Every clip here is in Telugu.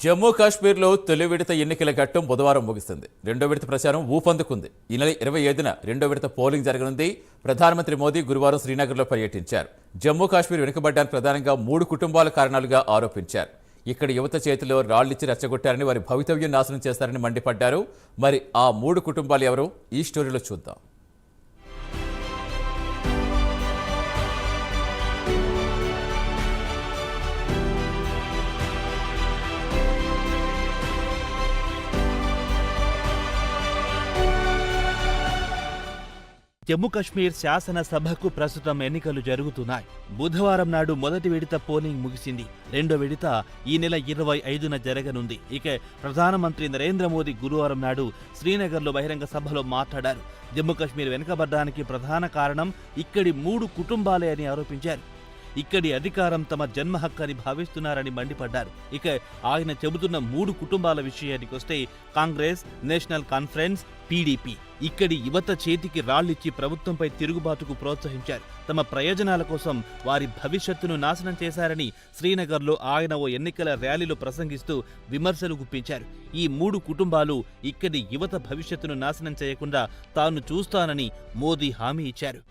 జమ్మూ కాశ్మీర్లో తొలి విడత ఎన్నికల ఘట్టం బుధవారం ముగిసింది. రెండో విడత ప్రచారం ఊపందుకుంది. ఈ నెల 25న రెండో విడత పోలింగ్ జరగనుంది. ప్రధానమంత్రి మోదీ గురువారం శ్రీనగర్లో పర్యటించారు. జమ్మూ కాశ్మీర్ వెనుకబడ్డానికి ప్రధానంగా 3 కుటుంబాల కారణాలుగా ఆరోపించారు. ఇక్కడ యువత చేతిలో రాళ్లిచ్చి రెచ్చగొట్టారని, వారి భవితవ్యం నాశనం చేస్తారని మండిపడ్డారు. మరి ఆ 3 కుటుంబాలు ఎవరో ఈ స్టోరీలో చూద్దాం. జమ్మూ కశ్మీర్ శాసనసభకు ప్రస్తుతం ఎన్నికలు జరుగుతున్నాయి. బుధవారం నాడు మొదటి విడత పోలింగ్ ముగిసింది. రెండో విడత ఈ నెల 25న జరగనుంది. ఇక ప్రధానమంత్రి నరేంద్ర మోదీ గురువారం నాడు శ్రీనగర్లో బహిరంగ సభలో మాట్లాడారు. జమ్మూ కశ్మీర్ వెనుకబడ్డానికి ప్రధాన కారణం ఇక్కడి 3 కుటుంబాలే అని ఆరోపించారు. ఇక్కడి అధికారం తమ జన్మ హక్కని భావిస్తున్నారని మండిపడ్డారు. ఇక ఆయన చెబుతున్న 3 కుటుంబాల విషయానికొస్తే కాంగ్రెస్, నేషనల్ కాన్ఫరెన్స్, పీడీపీ ఇక్కడి యువత చేతికి రాళ్లిచ్చి ప్రభుత్వంపై తిరుగుబాటుకు ప్రోత్సహించారు. తమ ప్రయోజనాల కోసం వారి భవిష్యత్తును నాశనం చేశారని శ్రీనగర్లో ఆయన ఓ ఎన్నికల ర్యాలీలో ప్రసంగిస్తూ విమర్శలు గుప్పించారు. ఈ 3 కుటుంబాలు ఇక్కడి యువత భవిష్యత్తును నాశనం చేయకుండా తాను చూస్తానని మోదీ హామీ ఇచ్చారు.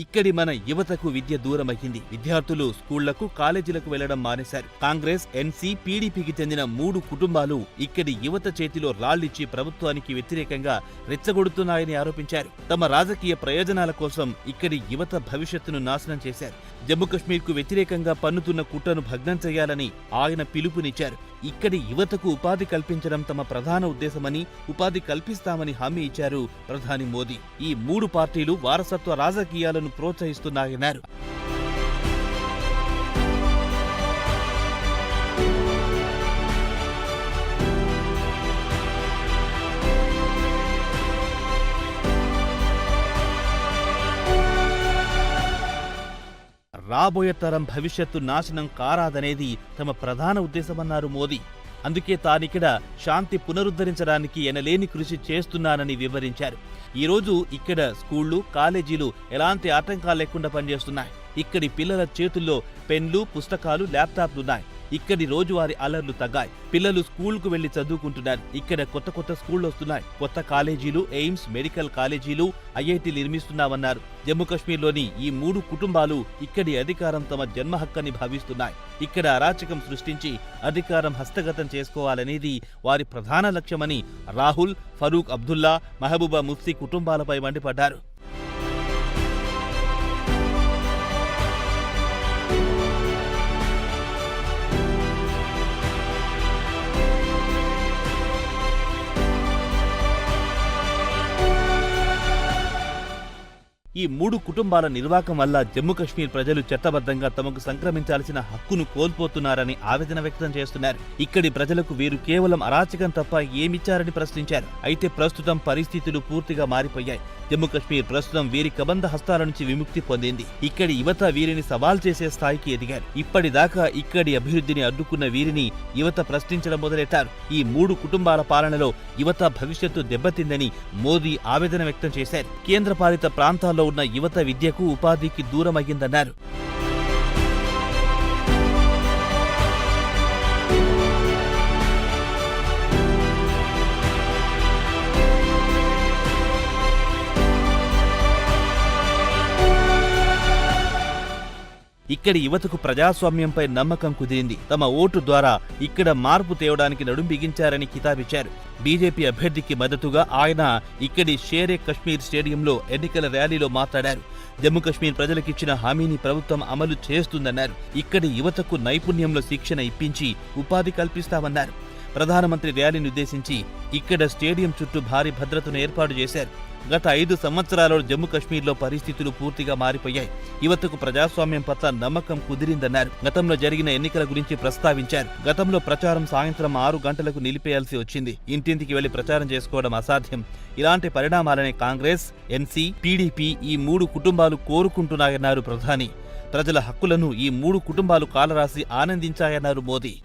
ఇక్కడి మన యువతకు విద్య దూరమయ్యింది. విద్యార్థులు స్కూళ్లకు, కాలేజీలకు వెళ్లడం మానేశారు. కాంగ్రెస్, ఎన్సీ, పీడీపీకి చెందిన 3 కుటుంబాలు ఇక్కడి యువత చేతిలో రాళ్లిచ్చి ప్రభుత్వానికి వ్యతిరేకంగా రెచ్చగొడుతున్నాయని ఆరోపించారు. తమ రాజకీయ ప్రయోజనాల కోసం ఇక్కడి యువత భవిష్యత్తును నాశనం చేశారు. జమ్మూ కశ్మీర్కు వ్యతిరేకంగా పన్నుతున్న కుట్రను భగ్నం చేయాలని ఆయన పిలుపునిచ్చారు. ఇక్కడి యువతకు ఉపాధి కల్పించడం తమ ప్రధాన ఉద్దేశమని, ఉపాధి కల్పిస్తామని హామీ ఇచ్చారు ప్రధాని మోదీ. ఈ 3 పార్టీలు వారసత్వ రాజకీయాలను ప్రోత్సహిస్తున్నాయన్నారు. రాబోయే తరం భవిష్యత్తు నాశనం కారాదనేది తమ ప్రధాన ఉద్దేశమన్నారు మోదీ. అందుకే తానిక్కడ శాంతి పునరుద్ధరించడానికి ఎనలేని కృషి చేస్తున్నానని వివరించారు. ఈరోజు ఇక్కడ స్కూళ్లు, కాలేజీలు ఎలాంటి ఆటంకాలు లేకుండా పనిచేస్తున్నాయి. ఇక్కడి పిల్లల చేతుల్లో పెన్లు, పుస్తకాలు, ల్యాప్టాప్లున్నాయి. ఇక్కడి రోజువారీ అల్లర్లు తగ్గాయి. పిల్లలు స్కూల్కు వెళ్లి చదువుకుంటున్నారు. ఇక్కడ కొత్త స్కూళ్లు వస్తున్నాయి. కొత్త కాలేజీలు, ఎయిమ్స్, మెడికల్ కాలేజీలు, ఐఐటీలు నిర్మిస్తున్నామన్నారు. జమ్మూ కశ్మీర్లోని ఈ 3 కుటుంబాలు ఇక్కడి అధికారం తమ జన్మ హక్కని భావిస్తున్నాయి. ఇక్కడ అరాచకం సృష్టించి అధికారం హస్తగతం చేసుకోవాలనేది వారి ప్రధాన లక్ష్యమని రాహుల్, ఫరూక్ అబ్దుల్లా, మహబూబా ముఫ్తీ కుటుంబాలపై మండిపడ్డారు. ఈ 3 కుటుంబాల నిర్వాకం వల్ల జమ్మూ కశ్మీర్ ప్రజలు చట్టబద్ధంగా తమకు సంక్రమించాల్సిన హక్కును కోల్పోతున్నారని ఆవేదన వ్యక్తం చేస్తున్నారు. ఇక్కడి ప్రజలకు వీరు కేవలం అరాచకం తప్ప ఏమిచ్చారని ప్రశ్నించారు. అయితే ప్రస్తుతం పరిస్థితులు పూర్తిగా మారిపోయాయి. జమ్మూ కశ్మీర్ ప్రస్తుతం వీరి కబంధ హస్తాల నుంచి విముక్తి పొందింది. ఇక్కడి యువత వీరిని సవాల్ చేసే స్థాయికి ఎదిగారు. ఇప్పటిదాకా ఇక్కడి అభివృద్ధిని అడ్డుకున్న వీరిని యువత ప్రశ్నించడం మొదలెట్టారు. ఈ 3 కుటుంబాల పాలనలో యువత భవిష్యత్తు దెబ్బతిందని మోదీ ఆవేదన వ్యక్తం చేశారు. కేంద్రపాలిత ప్రాంతాల్లో ఉన్న యువత విద్యకు, ఉపాధికి దూరమయ్యిందన్నారు. ఇక్కడి యువతకు ప్రజాస్వామ్యంపై నమ్మకం కుదిరింది. తమ ఓటు ద్వారా ఇక్కడ మార్పు తేవడానికి నడుం బిగించారని కితాబిచ్చారు. బీజేపీ అభ్యర్థికి మద్దతుగా ఆయన ఇక్కడి షేరే కశ్మీర్ స్టేడియంలో ఎన్నికల ర్యాలీలో మాట్లాడారు. జమ్మూ కశ్మీర్ ప్రజలకిచ్చిన హామీని ప్రభుత్వం అమలు చేస్తుందన్నారు. ఇక్కడి యువతకు నైపుణ్యంలో శిక్షణ ఇప్పించి ఉపాధి కల్పిస్తామన్నారు. ప్రధానమంత్రి ర్యాలీని ఉద్దేశించి ఇక్కడ స్టేడియం చుట్టూ భారీ భద్రతను ఏర్పాటు చేశారు. గత 5 సంవత్సరాలలో జమ్మూ కశ్మీర్లో పరిస్థితులు పూర్తిగా మారిపోయాయి. యువతకు ప్రజాస్వామ్యం పట్ల నమ్మకం కుదిరిందన్నారు. గతంలో జరిగిన ఎన్నికల గురించి ప్రస్తావించారు. గతంలో ప్రచారం సాయంత్రం 6 గంటలకు నిలిపేయాల్సి వచ్చింది. ఇంటింటికి వెళ్లి ప్రచారం చేసుకోవడం అసాధ్యం. ఇలాంటి పరిణామాలనే కాంగ్రెస్, ఎన్సీ, పీడీపీ ఈ 3 కుటుంబాలు కోరుకుంటున్నాయన్నారు ప్రధాని. ప్రజల హక్కులను ఈ 3 కుటుంబాలు కాలరాసి ఆనందించాయన్నారు మోదీ.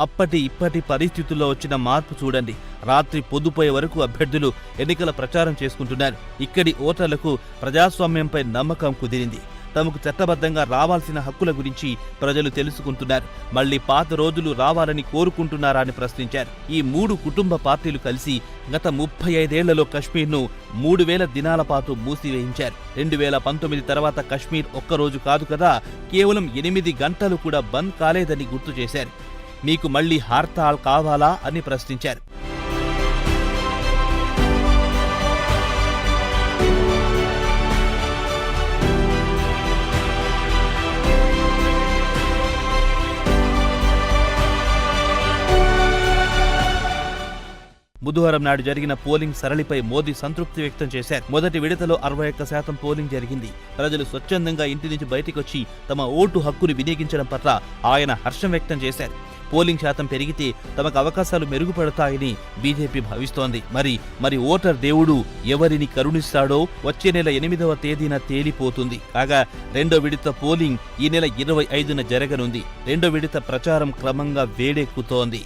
అప్పటి ఇప్పటి పరిస్థితుల్లో వచ్చిన మార్పు చూడండి. రాత్రి పొద్దుపోయే వరకు అభ్యర్థులు ఎన్నికల ప్రచారం చేసుకుంటున్నారు. ఇక్కడి ఓటర్లకు ప్రజాస్వామ్యంపై నమ్మకం కుదిరింది. తమకు చట్టబద్ధంగా రావాల్సిన హక్కుల గురించి ప్రజలు తెలుసుకుంటున్నారు. మళ్లీ పాత రోజులు రావాలని కోరుకుంటున్నారా అని ప్రశ్నించారు. ఈ 3 కుటుంబ పార్టీలు కలిసి గత 35 ఏళ్లలో కశ్మీర్ను 3000 దినాల పాటు మూసివేయించారు. 2019 తర్వాత కశ్మీర్ ఒక్కరోజు కాదు కదా, కేవలం 8 గంటలు కూడా బంద్ కాలేదని గుర్తు చేశారు. మీకు మళ్లీ హర్తాల్ కావాలా అని ప్రశ్నించారు. బుధవారం నాడు జరిగిన పోలింగ్ సరళిపై మోదీ సంతృప్తి వ్యక్తం చేశారు. మొదటి విడతలో 61% పోలింగ్ జరిగింది. ప్రజలు స్వచ్ఛందంగా ఇంటి నుంచి బయటకొచ్చి తమ ఓటు హక్కును వినియోగించడం పట్ల ఆయన హర్షం వ్యక్తం చేశారు. పోలింగ్ శాతం పెరిగితే తమకు అవకాశాలు మెరుగుపడతాయని బీజేపీ భావిస్తోంది. మరి ఓటర్ దేవుడు ఎవరిని కరుణిస్తాడో వచ్చే నెల 8వ తేదీన తేలిపోతుంది. కాగా రెండో విడత పోలింగ్ ఈ నెల 25న జరగనుంది. రెండో విడత ప్రచారం క్రమంగా వేడెక్కుతోంది.